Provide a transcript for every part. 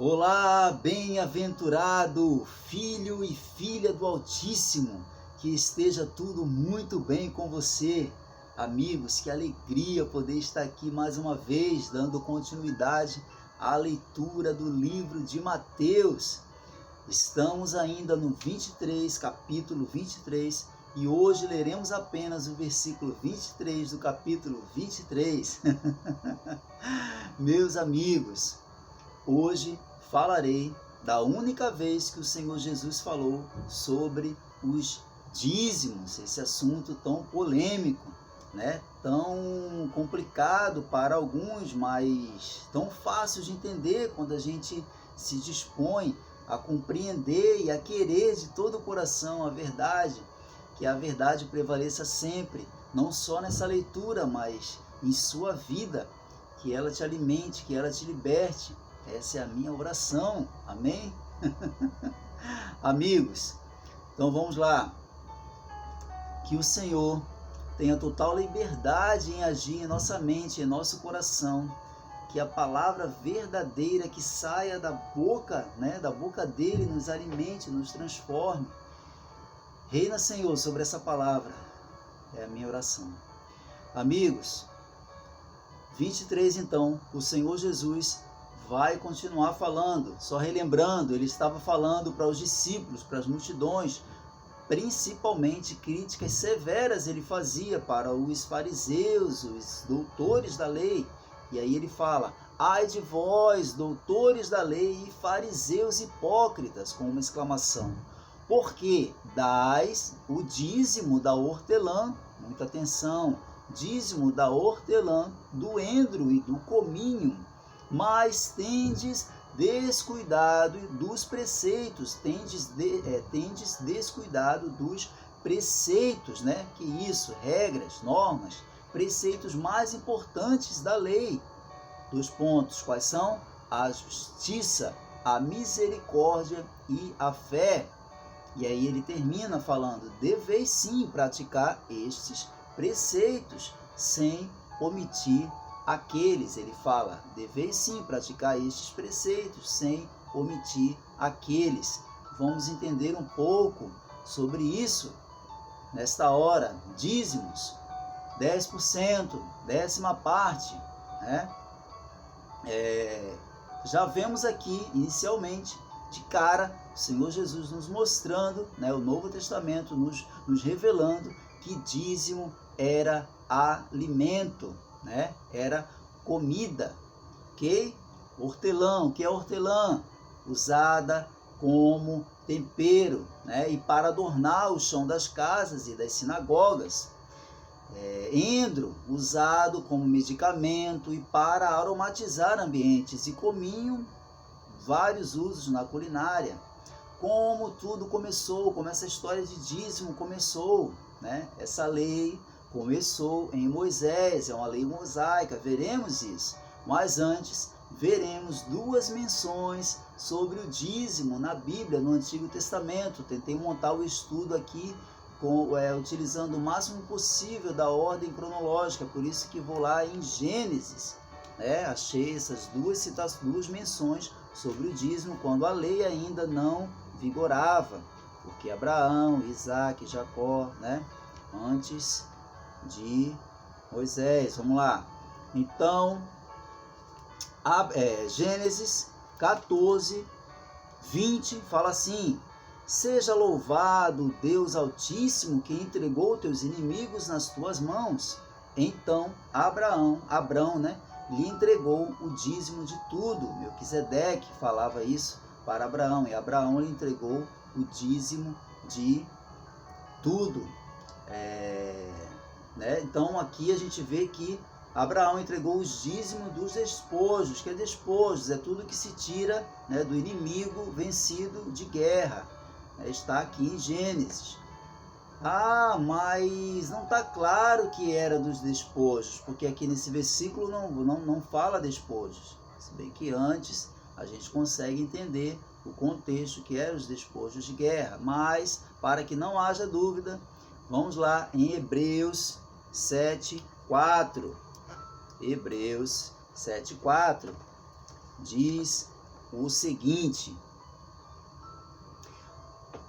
Olá, bem-aventurado filho e filha do Altíssimo, que esteja tudo muito bem com você. Amigos, que alegria poder estar aqui mais uma vez, dando continuidade à leitura do livro de Mateus. Estamos ainda no 23, capítulo 23, e hoje leremos apenas o versículo 23 do capítulo 23. Meus amigos, hoje falarei da única vez que o Senhor Jesus falou sobre os dízimos, esse assunto tão polêmico, né? Tão complicado para alguns, mas tão fácil de entender quando a gente se dispõe a compreender e a querer de todo o coração a verdade, que a verdade prevaleça sempre, não só nessa leitura, mas em sua vida, que ela te alimente, que ela te liberte. Essa é a minha oração, amém? Amigos, então vamos lá. Que o Senhor tenha total liberdade em agir em nossa mente, em nosso coração. Que a palavra verdadeira que saia da boca, da boca dele, nos alimente, nos transforme. Reina, Senhor, sobre essa palavra. É a minha oração. Amigos, 23 então, o Senhor Jesus vai continuar falando, só relembrando, ele estava falando para os discípulos, para as multidões, principalmente críticas severas ele fazia para os fariseus, os doutores da lei. E aí ele fala: ai de vós, doutores da lei e fariseus hipócritas, com uma exclamação, porque dais o dízimo da hortelã, muita atenção, dízimo da hortelã, do endro e do cominho, mas tendes descuidado dos preceitos, tendes descuidado dos preceitos, Que isso, regras, normas, preceitos mais importantes da lei. 2 pontos, quais são? A justiça, a misericórdia e a fé. E aí ele termina falando: deveis sim praticar estes preceitos, sem omitir aqueles. Ele fala: deveis sim praticar estes preceitos, sem omitir aqueles. Vamos entender um pouco sobre isso nesta hora. Dízimos, 10%, 10ª parte, já vemos aqui, inicialmente, de cara, o Senhor Jesus nos mostrando, o Novo Testamento nos revelando que dízimo era alimento, era comida, ok? Hortelã, o que é hortelã? Usada como tempero, e para adornar o chão das casas e das sinagogas. Endro, usado como medicamento e para aromatizar ambientes, e cominho, vários usos na culinária. Como tudo começou, como essa história de dízimo começou, Essa lei começou em Moisés, é uma lei mosaica, veremos isso. Mas antes, veremos 2 menções sobre o dízimo na Bíblia, no Antigo Testamento. Tentei montar o estudo aqui, utilizando o máximo possível da ordem cronológica, por isso que vou lá em Gênesis. Achei essas 2 menções sobre o dízimo, quando a lei ainda não vigorava, porque Abraão, Isaac, Jacó, antes de Moisés. Vamos lá. Então, Gênesis 14, 20 fala assim: seja louvado Deus Altíssimo, que entregou teus inimigos nas tuas mãos. Então Abrão, lhe entregou o dízimo de tudo. Melquisedeque falava isso para Abraão, e Abraão lhe entregou o dízimo de tudo. Então aqui a gente vê que Abraão entregou os dízimos dos despojos. Que é despojos? É tudo que se tira, do inimigo vencido de guerra. Está aqui em Gênesis. Mas não está claro que era dos despojos, porque aqui nesse versículo não fala despojos. Se bem que antes a gente consegue entender o contexto que eram os despojos de guerra. Mas, para que não haja dúvida, vamos lá em Hebreus 7:4. Hebreus 7:4 diz o seguinte: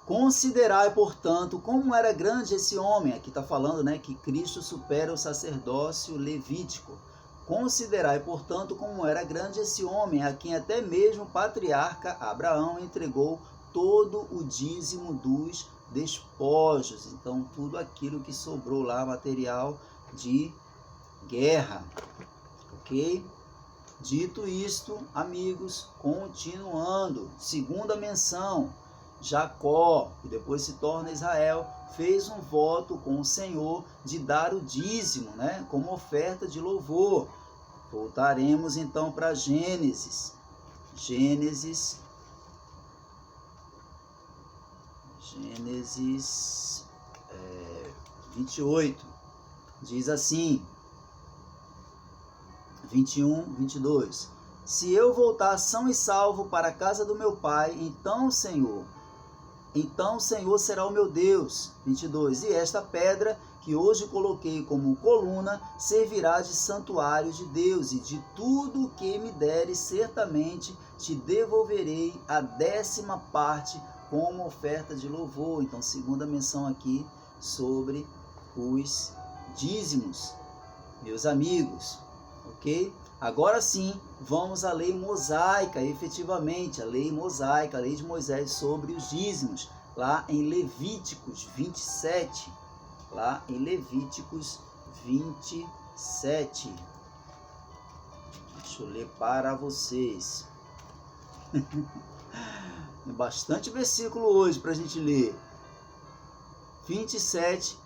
considerai, portanto, como era grande esse homem. Aqui está falando, né, que Cristo supera o sacerdócio levítico. Considerai, portanto, como era grande esse homem, a quem até mesmo o patriarca Abraão entregou todo o dízimo dos despojos. Então, tudo aquilo que sobrou lá, material de guerra. Ok? Dito isto, amigos, continuando, segunda menção, Jacó, que depois se torna Israel, fez um voto com o Senhor de dar o dízimo, né, como oferta de louvor. Voltaremos então para Gênesis 28, diz assim, 21, 22. Se eu voltar são e salvo para a casa do meu pai, então o Senhor será o meu Deus. 22. E esta pedra que hoje coloquei como coluna servirá de santuário de Deus, e de tudo o que me deres, certamente te devolverei a 10ª parte como oferta de louvor. Então, segunda menção aqui sobre os dízimos, meus amigos. Ok? Agora sim, vamos à lei mosaica, efetivamente, a lei mosaica, a lei de Moisés sobre os dízimos, lá em Levíticos 27. Lá em Levíticos 27. Deixa eu ler para vocês. Tem bastante versículo hoje para a gente ler. 27.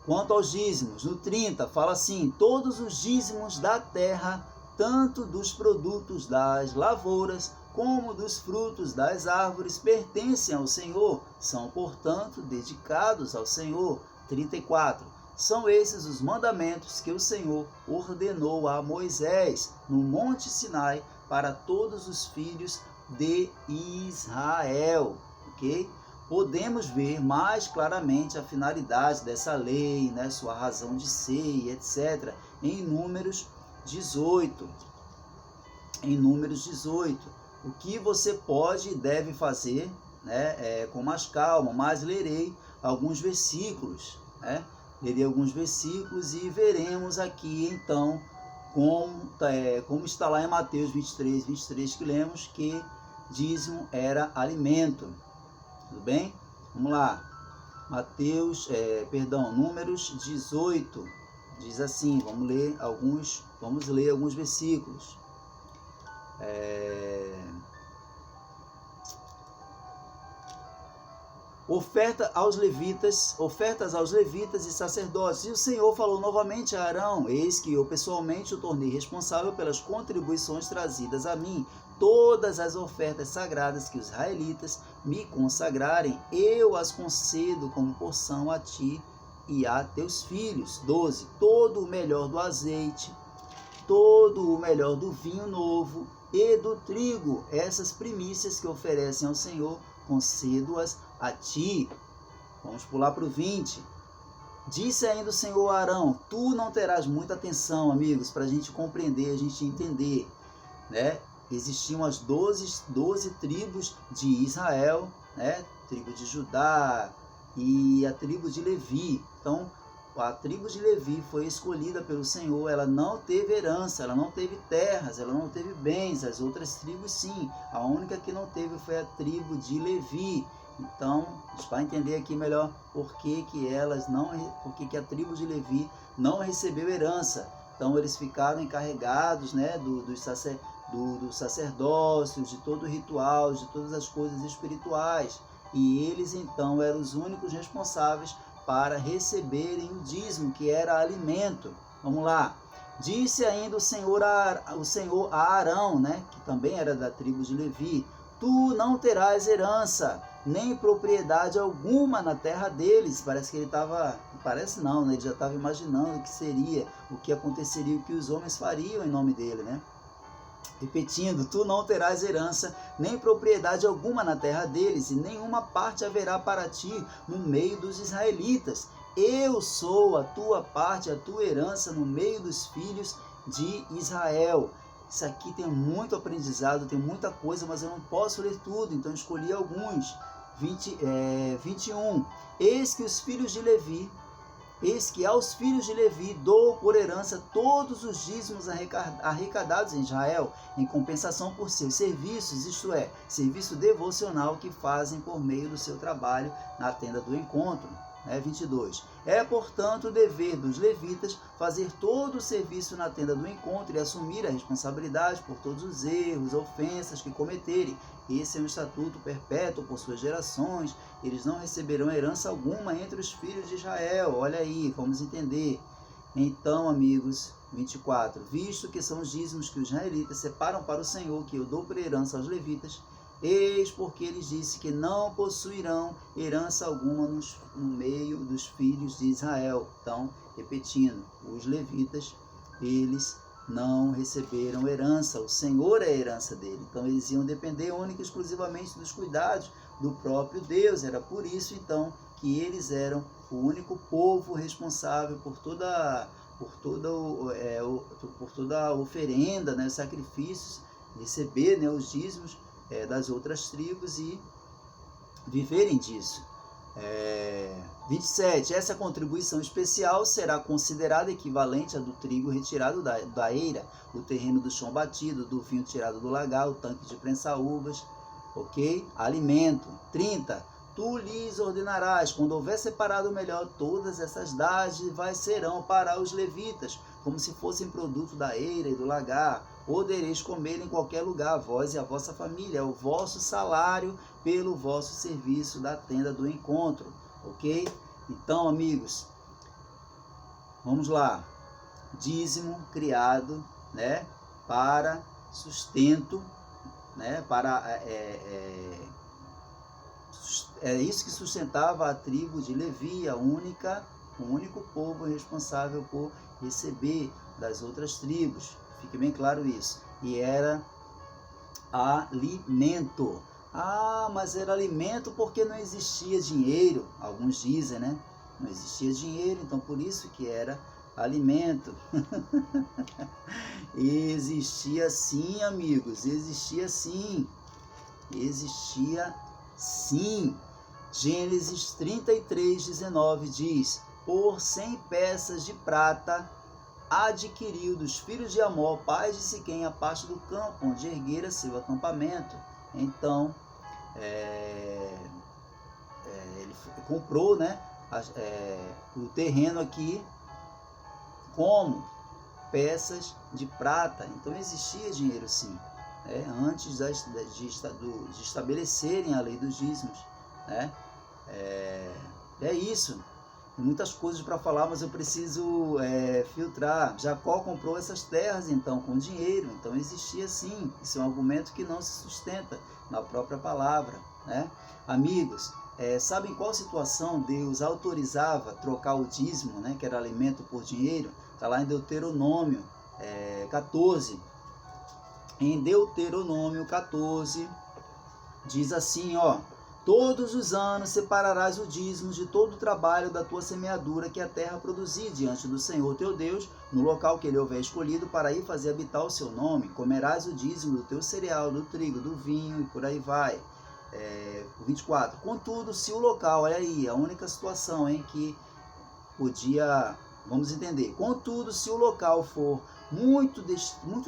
Quanto aos dízimos, no 30, fala assim: todos os dízimos da terra, tanto dos produtos das lavouras, como dos frutos das árvores, pertencem ao Senhor, são, portanto, dedicados ao Senhor. 34. São esses os mandamentos que o Senhor ordenou a Moisés, no Monte Sinai, para todos os filhos de Israel. Ok? Podemos ver mais claramente a finalidade dessa lei, né, sua razão de ser, etc., em Números 18. Em Números 18. O que você pode e deve fazer, né, com mais calma, mas lerei alguns versículos, né? Lerei alguns versículos e veremos aqui, então, como está lá em Mateus 23, que lemos que dízimo era alimento. Tudo bem? Vamos lá. Números 18. Diz assim, vamos ler alguns versículos. Ofertas aos levitas e sacerdotes. E o Senhor falou novamente a Arão: eis que eu pessoalmente o tornei responsável pelas contribuições trazidas a mim. Todas as ofertas sagradas que os israelitas me consagrarem, eu as concedo como porção a ti e a teus filhos. 12. Todo o melhor do azeite, todo o melhor do vinho novo e do trigo, essas primícias que oferecem ao Senhor, concedo-as a ti. Vamos pular para o 20. Disse ainda o Senhor a Arão: tu não terás muita atenção, amigos, para a gente compreender, a gente entender, né? Existiam as 12 tribos de Israel, né? Tribo de Judá e a tribo de Levi. Então, a tribo de Levi foi escolhida pelo Senhor. Ela não teve herança, ela não teve terras, ela não teve bens. As outras tribos sim. A única que não teve foi a tribo de Levi. Então, a gente vai entender aqui melhor por que a tribo de Levi não recebeu herança. Então, eles ficaram encarregados, né, do sacerdócio, de todo o ritual, de todas as coisas espirituais. E eles, então, eram os únicos responsáveis para receberem o dízimo, que era alimento. Vamos lá. Disse ainda o Senhor a Arão, né, que também era da tribo de Levi: tu não terás herança, nem propriedade alguma na terra deles. Parece que ele estava... Parece não, né? Ele já estava imaginando o que seria, o que aconteceria, o que os homens fariam em nome dele, né? Repetindo: tu não terás herança, nem propriedade alguma na terra deles, e nenhuma parte haverá para ti no meio dos israelitas. Eu sou a tua parte, a tua herança no meio dos filhos de Israel. Isso aqui tem muito aprendizado, tem muita coisa, mas eu não posso ler tudo, então escolhi alguns. 21. Eis que aos filhos de Levi dou por herança todos os dízimos arrecadados em Israel, em compensação por seus serviços, isto é, serviço devocional que fazem por meio do seu trabalho na tenda do encontro. 22. É, portanto, o dever dos levitas fazer todo o serviço na tenda do encontro e assumir a responsabilidade por todos os erros, ofensas que cometerem. Esse é um estatuto perpétuo por suas gerações. Eles não receberão herança alguma entre os filhos de Israel. Olha aí, vamos entender. Então, amigos, 24. Visto que são os dízimos que os israelitas separam para o Senhor, que eu dou por herança aos levitas, eis porque eles disse que não possuirão herança alguma no meio dos filhos de Israel. Então, repetindo, os levitas, eles não receberam herança, o Senhor é a herança dele. Então, eles iam depender única e exclusivamente dos cuidados do próprio Deus. Era por isso, então, que eles eram o único povo responsável por toda a oferenda, né, os sacrifícios, receber, né, os dízimos das outras tribos e viverem disso. 27. Essa contribuição especial será considerada equivalente à do trigo retirado da eira, o terreno do chão batido, do vinho tirado do lagar, o tanque de prensar uvas, ok? Alimento. 30. Tu lhes ordenarás, quando houver separado melhor, todas essas dádivas serão para os levitas, como se fossem produto da eira e do lagar. Podereis comer em qualquer lugar, vós e a vossa família, é o vosso salário pelo vosso serviço da tenda do encontro, ok? Então, amigos, vamos lá. Dízimo criado, né, para sustento, né, é isso que sustentava a tribo de Levi, o único povo responsável por receber das outras tribos. Fique bem claro isso. E era alimento. Ah, mas era alimento porque não existia dinheiro. Alguns dizem, né? Não existia dinheiro, então por isso que era alimento. Existia sim, amigos. Existia sim. Existia sim. Gênesis 33:19 diz: por 100 peças de prata adquiriu dos filhos de Amor, pais de Siquém, a parte do campo onde erguera seu acampamento. Então, ele comprou, né, o terreno aqui como peças de prata. Então existia dinheiro sim, antes de estabelecerem a lei dos dízimos, né? É isso. Tem muitas coisas para falar, mas eu preciso filtrar. Jacó comprou essas terras então com dinheiro, então existia sim. Isso é um argumento que não se sustenta na própria palavra, né? Amigos, sabem qual situação Deus autorizava trocar o dízimo, né, que era alimento, por dinheiro? Está lá em Deuteronômio 14. Em Deuteronômio 14 diz assim, ó: todos os anos separarás o dízimo de todo o trabalho da tua semeadura que a terra produzir diante do Senhor teu Deus, no local que ele houver escolhido para ir fazer habitar o seu nome. Comerás o dízimo do teu cereal, do trigo, do vinho e por aí vai. 24. Contudo, se o local, olha aí, a única situação em que podia, vamos entender. Contudo, se o local for muito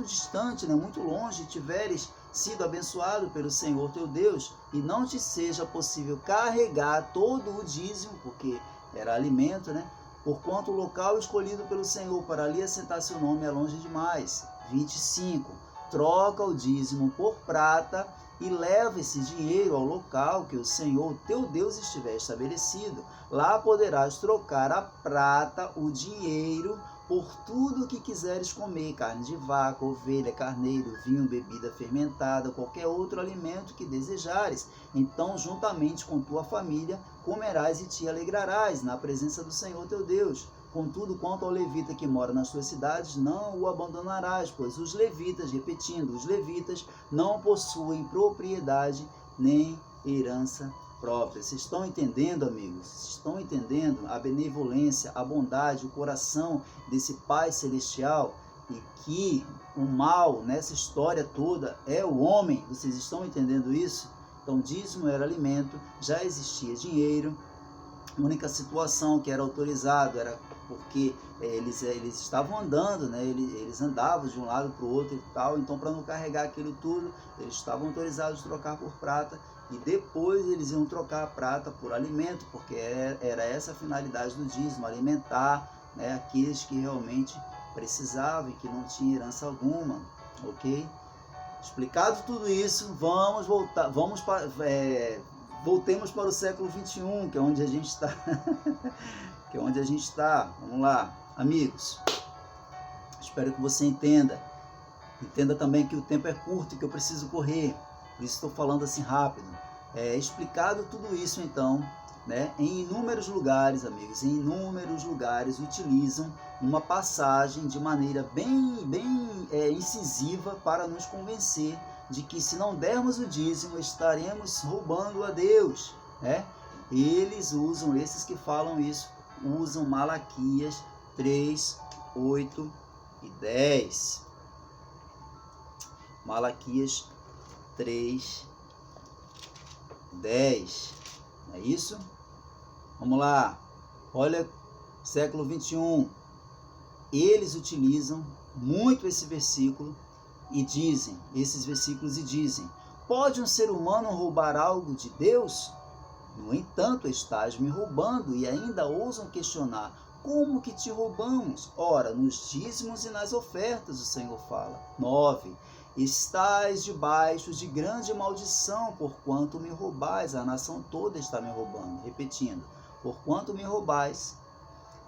distante, né, muito longe, tiveres sido abençoado pelo Senhor teu Deus, e não te seja possível carregar todo o dízimo, porque era alimento, né? Porquanto o local escolhido pelo Senhor para ali assentar seu nome é longe demais. 25. Troca o dízimo por prata e leva esse dinheiro ao local que o Senhor teu Deus estiver estabelecido. Lá poderás trocar a prata, o dinheiro, por tudo o que quiseres comer, carne de vaca, ovelha, carneiro, vinho, bebida fermentada, qualquer outro alimento que desejares. Então, juntamente com tua família, comerás e te alegrarás na presença do Senhor teu Deus. Contudo, quanto ao levita que mora nas tuas cidades, não o abandonarás, pois os levitas, repetindo, os levitas não possuem propriedade nem herança própria. Vocês estão entendendo, amigos? Vocês estão entendendo a benevolência, a bondade, o coração desse Pai Celestial, e que o mal nessa história toda é o homem. Vocês estão entendendo isso? Então, dízimo era alimento, já existia dinheiro. A única situação que era autorizado era porque eles estavam andando, né? Eles andavam de um lado para o outro e tal. Então, para não carregar aquilo tudo, eles estavam autorizados a trocar por prata. E depois eles iam trocar a prata por alimento, porque era essa a finalidade do dízimo, alimentar, né, aqueles que realmente precisavam e que não tinham herança alguma, ok? Explicado tudo isso, voltemos para o século 21, que é onde a gente está. Que é onde a gente está. Vamos lá, amigos. Espero que você entenda. Entenda também que o tempo é curto e que eu preciso correr. Por isso estou falando assim rápido. Explicado tudo isso, então, né, em inúmeros lugares, amigos, em inúmeros lugares utilizam uma passagem de maneira bem incisiva para nos convencer de que se não dermos o dízimo, estaremos roubando a Deus, né? Esses que falam isso, usam Malaquias 3, 8 e 10. Malaquias 3, 10. Não é isso? Vamos lá. Olha, século 21. Eles utilizam muito esse versículo e dizem, pode um ser humano roubar algo de Deus? No entanto, estás me roubando, e ainda ousam questionar, como que te roubamos? Ora, nos dízimos e nas ofertas, o Senhor fala. 9. Estás debaixo de grande maldição, porquanto me roubais, a nação toda está me roubando. Repetindo, porquanto me roubais,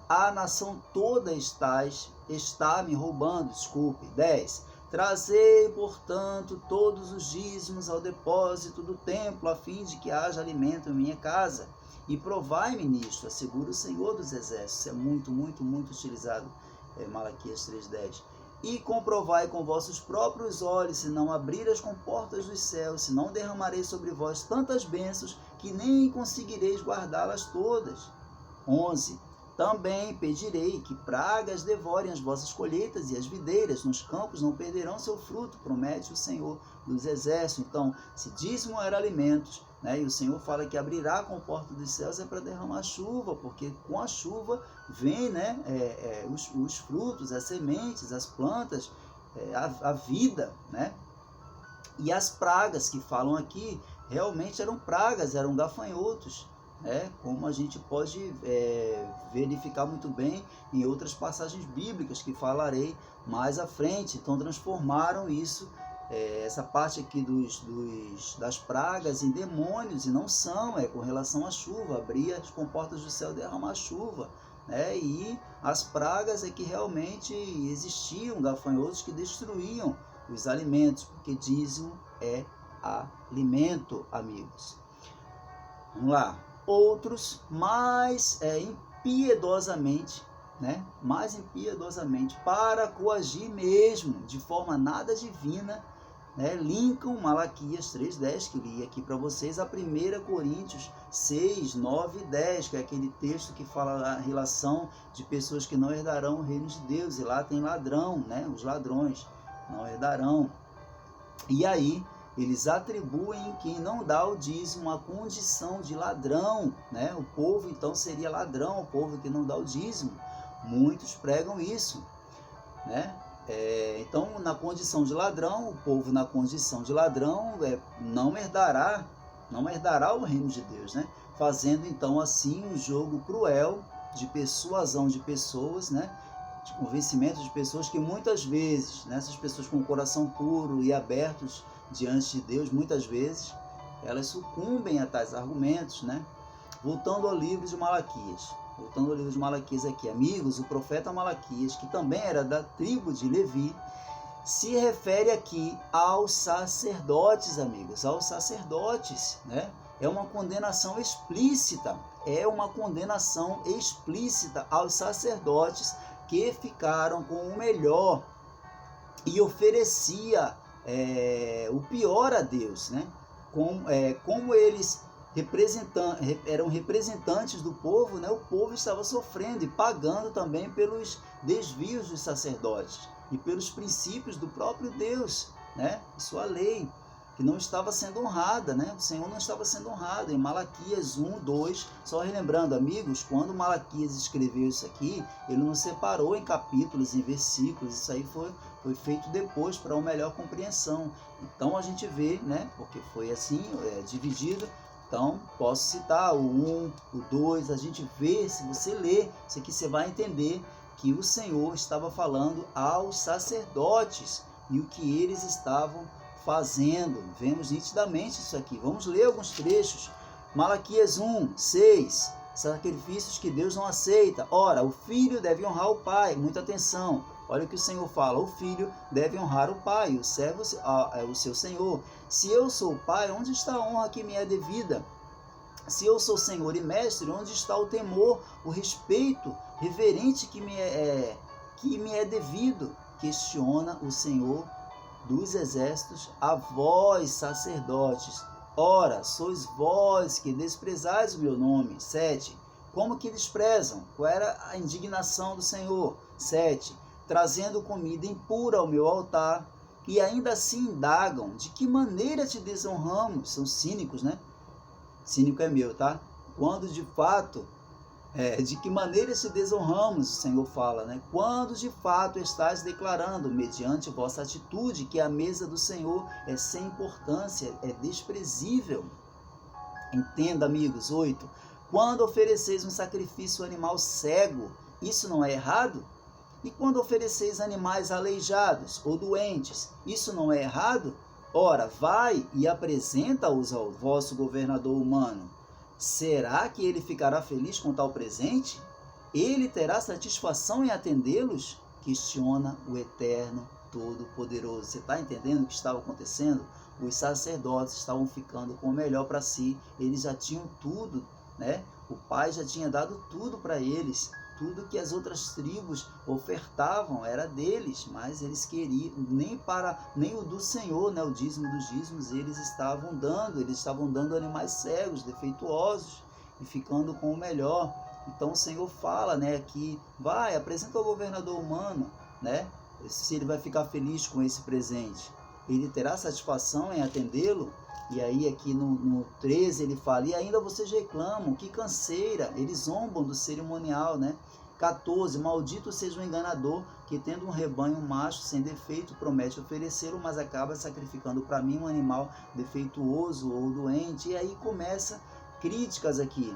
a nação toda está me roubando. 10. Trazei, portanto, todos os dízimos ao depósito do templo, a fim de que haja alimento em minha casa. E provai-me nisto, assegura o Senhor dos Exércitos. É muito utilizado, Malaquias 3,10. E comprovai com vossos próprios olhos, se não abrir as comportas dos céus, se não derramarei sobre vós tantas bênçãos, que nem conseguireis guardá-las todas. 11. Também pedirei que pragas devorem as vossas colheitas e as videiras nos campos não perderão seu fruto, promete o Senhor dos Exércitos. Então, se dízimo era alimentos, né, e o Senhor fala que abrirá a comporta dos céus é para derramar chuva, porque com a chuva vem, né, os frutos, as sementes, as plantas, a vida, né? E as pragas que falam aqui realmente eram pragas, eram gafanhotos, como a gente pode verificar muito bem em outras passagens bíblicas que falarei mais à frente. Então transformaram isso, essa parte aqui das pragas, em demônios, e não são, com relação à chuva, abrir as comportas do céu e derramar chuva, e as pragas é que realmente existiam gafanhotos que destruíam os alimentos, porque dízimo é alimento, amigos. Vamos lá. Outros mais impiedosamente, para coagir mesmo, de forma nada divina, linkam Malaquias 3,10, que li aqui para vocês, a 1 Coríntios 6, 9 e 10, que é aquele texto que fala a relação de pessoas que não herdarão o reino de Deus, e lá tem ladrão, os ladrões não herdarão. E aí eles atribuem quem não dá o dízimo a condição de ladrão, O povo então seria ladrão, o povo que não dá o dízimo. Muitos pregam isso, Então, na condição de ladrão, o povo na condição de ladrão não herdará o reino de Deus, Fazendo então assim um jogo cruel de persuasão de pessoas, de convencimento de pessoas que muitas vezes, essas pessoas com o coração puro e abertos diante de Deus, muitas vezes elas sucumbem a tais argumentos, Voltando ao livro de Malaquias aqui, amigos, o profeta Malaquias, que também era da tribo de Levi, se refere aqui aos sacerdotes, amigos, aos sacerdotes, É uma condenação explícita, aos sacerdotes que ficaram com o melhor e oferecia o pior a Deus, Como eles eram representantes do povo, o povo estava sofrendo e pagando também pelos desvios dos sacerdotes, e pelos princípios do próprio Deus, né? Sua lei, que não estava sendo honrada, né? O Senhor não estava sendo honrado. Em Malaquias 1, 2, só relembrando, amigos, quando Malaquias escreveu isso aqui, ele não separou em capítulos, em versículos, isso aí foi feito depois para uma melhor compreensão. Então a gente vê, né? Porque foi assim, dividido. Então, posso citar o 1, o 2, a gente vê, se você ler, isso aqui você vai entender que o Senhor estava falando aos sacerdotes e o que eles estavam fazendo. Vemos nitidamente isso aqui. Vamos ler alguns trechos. Malaquias 1, 6. Sacrifícios que Deus não aceita. Ora, o filho deve honrar o pai. Muita atenção. Olha o que o Senhor fala. O filho deve honrar o pai, o servo o seu senhor. Se eu sou o pai, onde está a honra que me é devida? Se eu sou senhor e mestre, onde está o temor, o respeito reverente que me é devido? Questiona o Senhor dos exércitos a vós, sacerdotes. Ora, sois vós que desprezais o meu nome. 7. Como que desprezam? Qual era a indignação do Senhor? 7. Trazendo comida impura ao meu altar, e ainda assim indagam, de que maneira te desonramos? São cínicos, né? Cínico é meu, tá? Quando de fato, de que maneira te desonramos, o Senhor fala, né? Quando de fato estás declarando, mediante vossa atitude, que a mesa do Senhor é sem importância, é desprezível. Entenda, amigos. 8. Quando ofereceis um sacrifício animal cego, isso não é errado? E quando ofereceis animais aleijados ou doentes, isso não é errado? Ora, vai e apresenta-os ao vosso governador humano. Será que ele ficará feliz com tal presente? Ele terá satisfação em atendê-los? Questiona o Eterno Todo-Poderoso. Você está entendendo o que estava acontecendo? Os sacerdotes estavam ficando com o melhor para si. Eles já tinham tudo, né? O Pai já tinha dado tudo para eles. Tudo que as outras tribos ofertavam era deles, mas eles queriam, nem o do Senhor, né, o dízimo dos dízimos, eles estavam dando animais cegos, defeituosos, e ficando com o melhor. Então o Senhor fala, né, que vai, apresenta ao governador humano, né, se ele vai ficar feliz com esse presente. Ele terá satisfação em atendê-lo. E aí aqui no 13 ele fala, e ainda vocês reclamam, que canseira, eles zombam do cerimonial, né? 14, maldito seja o enganador, que tendo um rebanho macho sem defeito, promete oferecê-lo, mas acaba sacrificando para mim um animal defeituoso ou doente. E aí começa críticas aqui.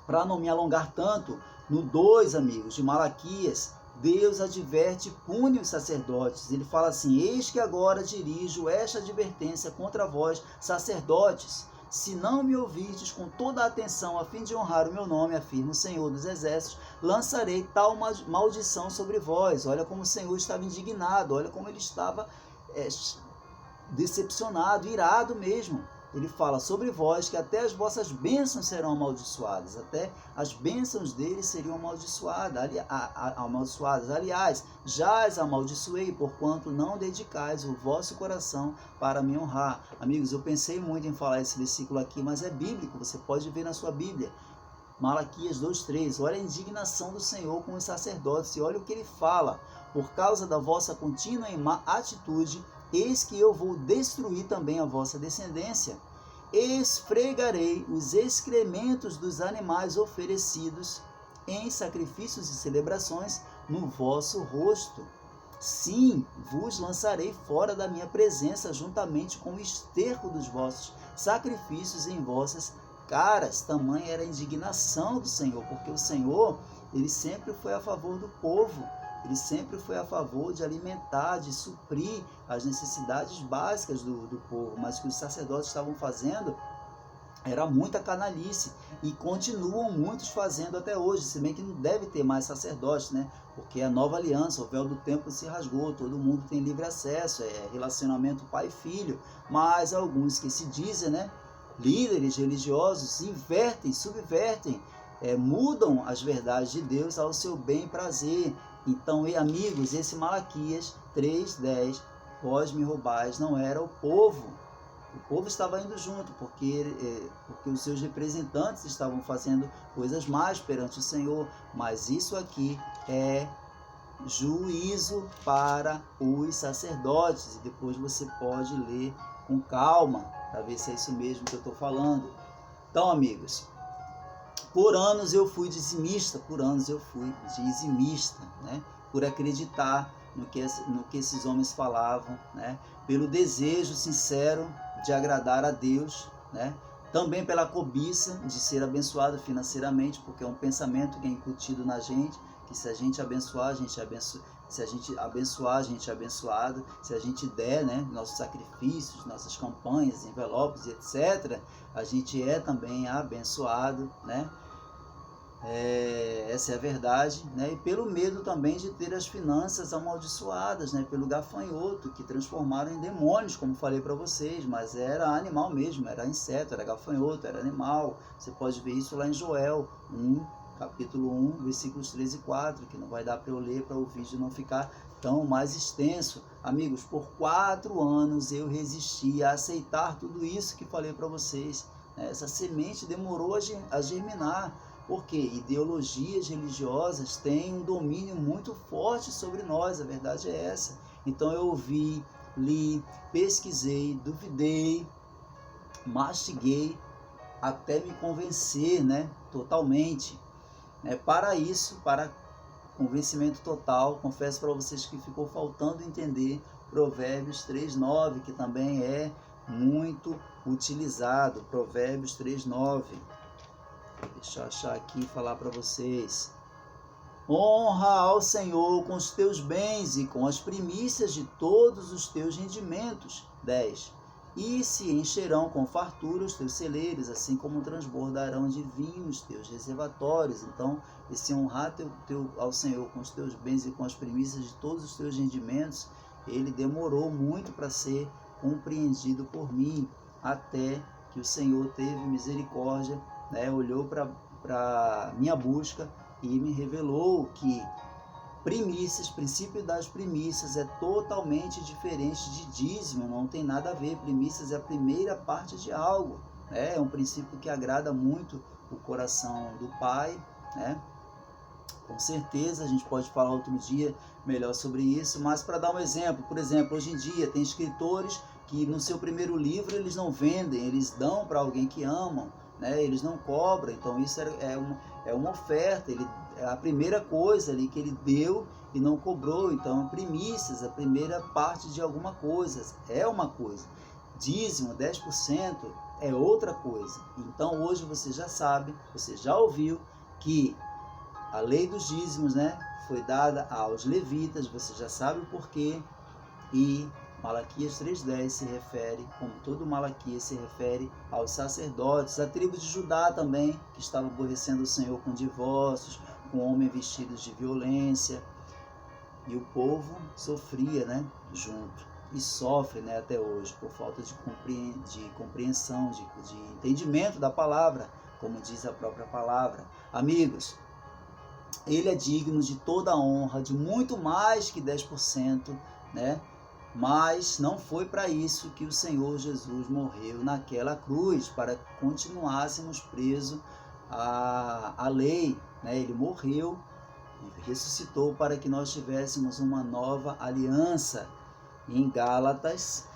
Para não me alongar tanto, no 2, amigos, de Malaquias, Deus adverte e pune os sacerdotes. Ele fala assim, eis que agora dirijo esta advertência contra vós, sacerdotes. Se não me ouvirdes com toda a atenção, a fim de honrar o meu nome, afirma o Senhor dos Exércitos, lançarei tal maldição sobre vós. Olha como o Senhor estava indignado, olha como ele estava decepcionado, irado mesmo. Ele fala sobre vós que até as vossas bênçãos serão amaldiçoadas, até as bênçãos deles seriam amaldiçoadas. Aliás, já as amaldiçoei, porquanto não dedicais o vosso coração para me honrar. Amigos, eu pensei muito em falar esse versículo aqui, mas é bíblico, você pode ver na sua Bíblia. Malaquias 2:3, olha a indignação do Senhor com os sacerdotes, e olha o que ele fala. Por causa da vossa contínua e má atitude, eis que eu vou destruir também a vossa descendência. Esfregarei os excrementos dos animais oferecidos em sacrifícios e celebrações no vosso rosto. Sim, vos lançarei fora da minha presença, juntamente com o esterco dos vossos sacrifícios em vossas caras. Tamanha era a indignação do Senhor, porque o Senhor, ele sempre foi a favor do povo. Ele sempre foi a favor de alimentar, de suprir as necessidades básicas do povo, mas o que os sacerdotes estavam fazendo era muita canalice, e continuam muitos fazendo até hoje, se bem que não deve ter mais sacerdotes, né? Porque a nova aliança, o véu do templo se rasgou, todo mundo tem livre acesso, é relacionamento pai e filho, mas alguns que se dizem, né, líderes religiosos, invertem, subvertem, mudam as verdades de Deus ao seu bem e prazer. Então, amigos, esse Malaquias 3:10, vós me roubais, não era o povo. O povo estava indo junto, porque os seus representantes estavam fazendo coisas más perante o Senhor. Mas isso aqui é juízo para os sacerdotes. E depois você pode ler com calma, para ver se é isso mesmo que eu estou falando. Então, amigos, por anos eu fui dizimista, né? Por acreditar no que esses homens falavam, né? Pelo desejo sincero de agradar a Deus, né? Também pela cobiça de ser abençoado financeiramente, porque é um pensamento que é incutido na gente, que se a gente abençoar, a gente abençoa. Se a gente abençoar, a gente é abençoado. Se a gente der, né, nossos sacrifícios, nossas campanhas, envelopes, etc., a gente é também abençoado, né? Essa é a verdade, né? E pelo medo também de ter as finanças amaldiçoadas, né? Pelo gafanhoto, que transformaram em demônios, como falei para vocês, mas era animal mesmo, era inseto, era gafanhoto, era animal. Você pode ver isso lá em Joel 1, capítulo 1, versículos 3 e 4, que não vai dar para eu ler, para o vídeo não ficar tão mais extenso. Amigos, por 4 anos eu resisti a aceitar tudo isso que falei para vocês, né? Essa semente demorou a germinar, porque ideologias religiosas têm um domínio muito forte sobre nós, a verdade é essa. Então eu ouvi, li, pesquisei, duvidei, mastiguei, até me convencer, né, totalmente. Para isso, para convencimento total, confesso para vocês que ficou faltando entender Provérbios 3:9, que também é muito utilizado. Provérbios 3:9. Deixa eu achar aqui e falar para vocês. Honra ao Senhor com os teus bens e com as primícias de todos os teus rendimentos. 10. E se encherão com fartura os teus celeiros, assim como transbordarão de vinho os teus reservatórios. Então, esse honrar ao Senhor com os teus bens e com as primícias de todos os teus rendimentos, ele demorou muito para ser compreendido por mim, até que o Senhor teve misericórdia, né? Olhou para minha busca e me revelou que primícias, princípio das primícias é totalmente diferente de dízimo, não tem nada a ver. Primícias é a primeira parte de algo, né? É um princípio que agrada muito o coração do Pai, né? Com certeza, a gente pode falar outro dia melhor sobre isso, mas para dar um exemplo, por exemplo, hoje em dia tem escritores que no seu primeiro livro eles não vendem, eles dão para alguém que amam, né? Eles não cobram, então isso é uma oferta, é a primeira coisa ali que ele deu e não cobrou. Então primícias, a primeira parte de alguma coisa, é uma coisa. Dízimo, 10%, é outra coisa. Então hoje você já sabe, você já ouviu que a lei dos dízimos, né, foi dada aos levitas, você já sabe o porquê, e Malaquias 3:10 se refere, como todo Malaquias se refere aos sacerdotes, a tribo de Judá também, que estava aborrecendo o Senhor com divórcios, com homens vestidos de violência, e o povo sofria, né, junto, e sofre, né, até hoje, por falta de compreensão, de entendimento da palavra, como diz a própria palavra. Amigos, ele é digno de toda a honra, de muito mais que 10%, né? Mas não foi para isso que o Senhor Jesus morreu naquela cruz, para que continuássemos presos à lei, né? Ele morreu e ressuscitou para que nós tivéssemos uma nova aliança. Em Gálatas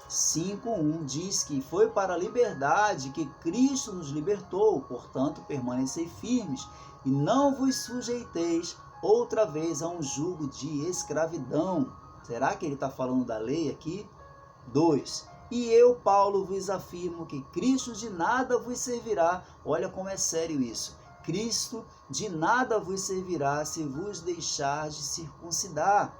5:1 diz que foi para a liberdade que Cristo nos libertou, portanto permanecei firmes e não vos sujeiteis outra vez a um jugo de escravidão. Será que ele está falando da lei aqui? 2. E eu, Paulo, vos afirmo que Cristo de nada vos servirá. Olha como é sério isso. Cristo de nada vos servirá se vos deixar de circuncidar.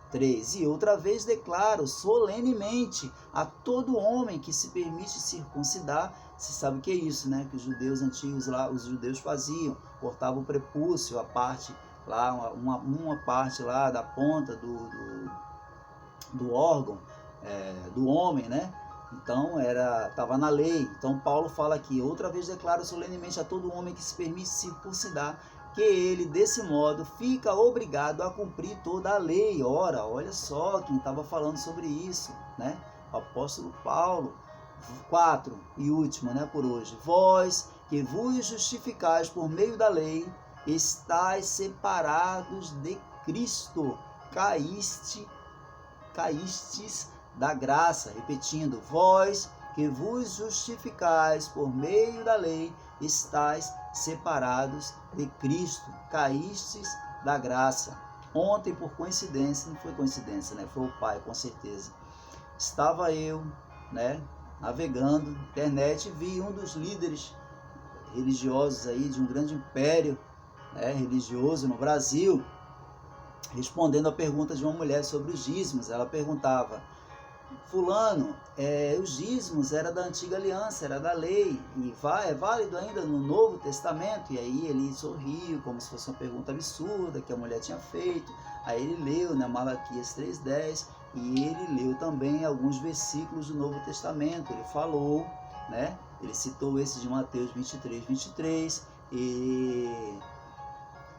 3. E outra vez declaro solenemente a todo homem que se permite circuncidar. Você sabe o que é isso, né? Que os judeus antigos lá, os judeus faziam, cortavam o prepúcio, a parte lá, uma parte lá da ponta do órgão do homem, né? Então estava na lei. Então Paulo fala aqui, outra vez declaro solenemente a todo homem que se permite circuncidar, que ele desse modo fica obrigado a cumprir toda a lei. Ora, olha só quem estava falando sobre isso, né? O apóstolo Paulo. 4 e última, né, por hoje. Vós que vos justificais por meio da lei, estáis separados de Cristo caístes da graça. Repetindo, vós que vos justificais por meio da lei, estáis separados de Cristo, caístes da graça. Ontem, por coincidência, não foi coincidência, né? Foi o Pai, com certeza. Estava eu, né, navegando na internet e vi um dos líderes religiosos aí de um grande império, né, religioso no Brasil, respondendo a pergunta de uma mulher sobre os dízimos. Ela perguntava: fulano, os dízimos era da antiga aliança, era da lei, e é válido ainda no Novo Testamento? E aí ele sorriu, como se fosse uma pergunta absurda que a mulher tinha feito. Aí ele leu, né, Malaquias 3:10, e ele leu também alguns versículos do Novo Testamento. Ele falou, né, ele citou esse de Mateus 23:23,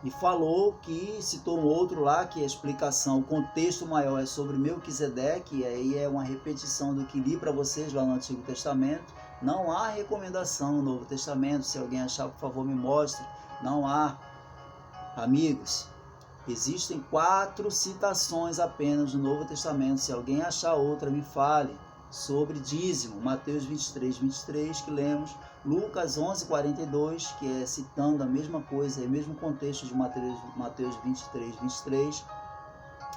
e falou que, citou um outro lá, que a explicação, o contexto maior é sobre Melquisedeque, e aí é uma repetição do que li para vocês lá no Antigo Testamento. Não há recomendação no Novo Testamento, se alguém achar, por favor, me mostre. Não há. Amigos, existem 4 citações apenas no Novo Testamento. Se alguém achar outra, me fale. Sobre dízimo, Mateus 23:23, que lemos, Lucas 11:42, que é citando a mesma coisa, é o mesmo contexto de Mateus 23:23,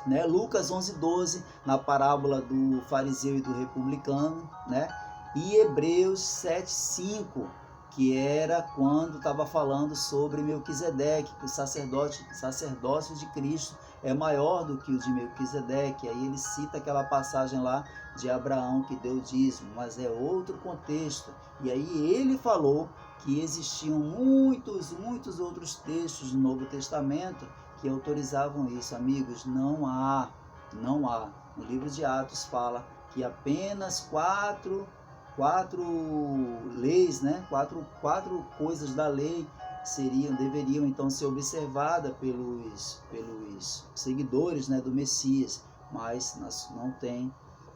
né? Lucas 11:12, na parábola do fariseu e do republicano, né? E Hebreus 7:5, que era quando estava falando sobre Melquisedeque, que o sacerdócio de Cristo é maior do que o de Melquisedeque. Aí ele cita aquela passagem lá de Abraão que deu dízimo, mas é outro contexto. E aí ele falou que existiam muitos outros textos do Novo Testamento que autorizavam isso. Amigos, não há. No livro de Atos fala que apenas quatro leis, né? Quatro coisas da lei deveriam então ser observadas pelos seguidores, né, do Messias, mas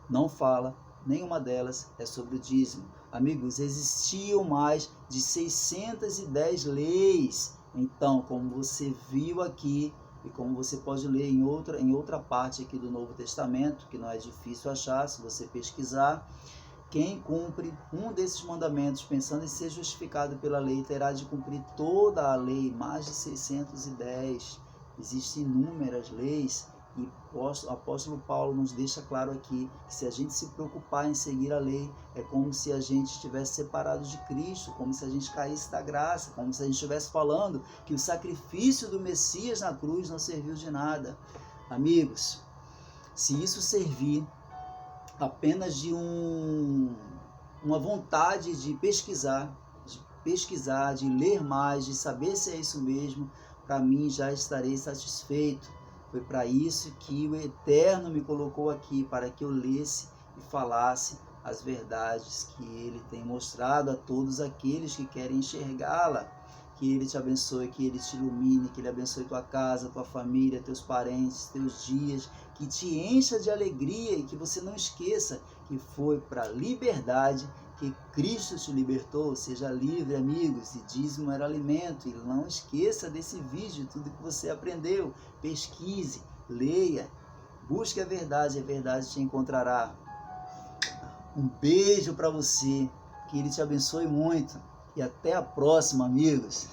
não fala, nenhuma delas é sobre o dízimo. Amigos, existiam mais de 610 leis. Então, como você viu aqui, e como você pode ler em outra parte aqui do Novo Testamento, que não é difícil achar, se você pesquisar, quem cumpre um desses mandamentos pensando em ser justificado pela lei terá de cumprir toda a lei, mais de 610. Existem inúmeras leis, e o apóstolo Paulo nos deixa claro aqui que se a gente se preocupar em seguir a lei, é como se a gente estivesse separado de Cristo, como se a gente caísse da graça, como se a gente estivesse falando que o sacrifício do Messias na cruz não serviu de nada. Amigos, se isso servir apenas de uma vontade de pesquisar, de ler mais, de saber se é isso mesmo, para mim já estarei satisfeito. Foi para isso que o Eterno me colocou aqui, para que eu lesse e falasse as verdades que Ele tem mostrado a todos aqueles que querem enxergá-la. Que Ele te abençoe, que Ele te ilumine, que Ele abençoe tua casa, tua família, teus parentes, teus dias, que te encha de alegria e que você não esqueça que foi para a liberdade que Cristo te libertou. Seja livre, amigos, e dízimo era alimento. E não esqueça desse vídeo, tudo que você aprendeu. Pesquise, leia, busque a verdade te encontrará. Um beijo para você, que Ele te abençoe muito. E até a próxima, amigos.